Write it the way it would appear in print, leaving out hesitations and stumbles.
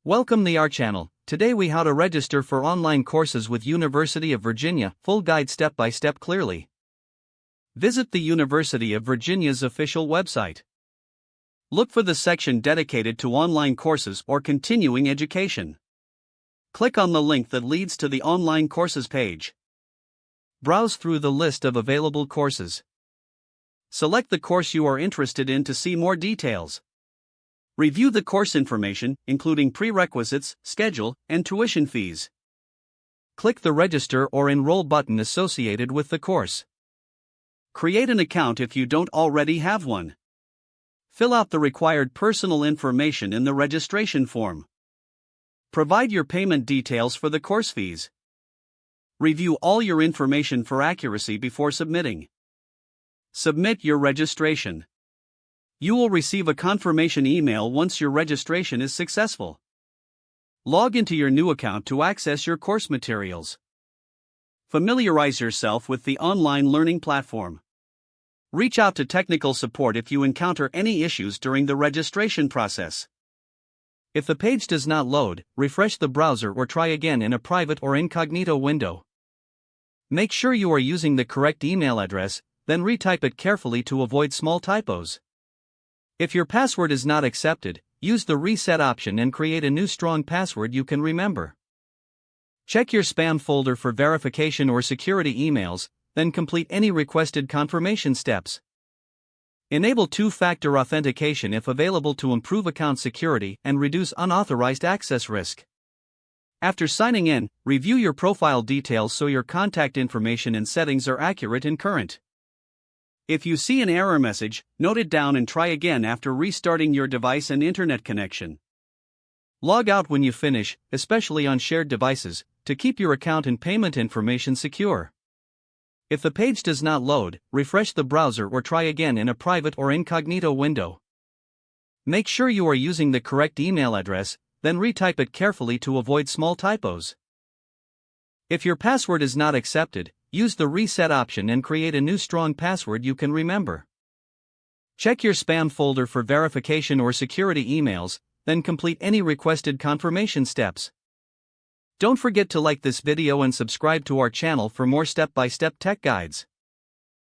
Welcome to our channel. Today we how to register for online courses with University of Virginia, full guide step by step clearly. Visit the University of Virginia's official website. Look for the section dedicated to online courses or continuing education. Click on the link that leads to the online courses page. Browse through the list of available courses. Select the course you are interested in to see more details. Review the course information, including prerequisites, schedule, and tuition fees. Click the Register or Enroll button associated with the course. Create an account if you don't already have one. Fill out the required personal information in the registration form. Provide your payment details for the course fees. Review all your information for accuracy before submitting. Submit your registration. You will receive a confirmation email once your registration is successful. Log into your new account to access your course materials. Familiarize yourself with the online learning platform. Reach out to technical support if you encounter any issues during the registration process. If the page does not load, refresh the browser or try again in a private or incognito window. Make sure you are using the correct email address, then retype it carefully to avoid small typos. If your password is not accepted, use the reset option and create a new strong password you can remember. Check your spam folder for verification or security emails, then complete any requested confirmation steps. Enable two-factor authentication if available to improve account security and reduce unauthorized access risk. After signing in, review your profile details so your contact information and settings are accurate and current. If you see an error message, note it down and try again after restarting your device and internet connection. Log out when you finish, especially on shared devices, to keep your account and payment information secure. If the page does not load, refresh the browser or try again in a private or incognito window. Make sure you are using the correct email address, then retype it carefully to avoid small typos. If your password is not accepted, use the reset option and create a new strong password you can remember. Check your spam folder for verification or security emails, then complete any requested confirmation steps. Don't forget to like this video and subscribe to our channel for more step-by-step tech guides.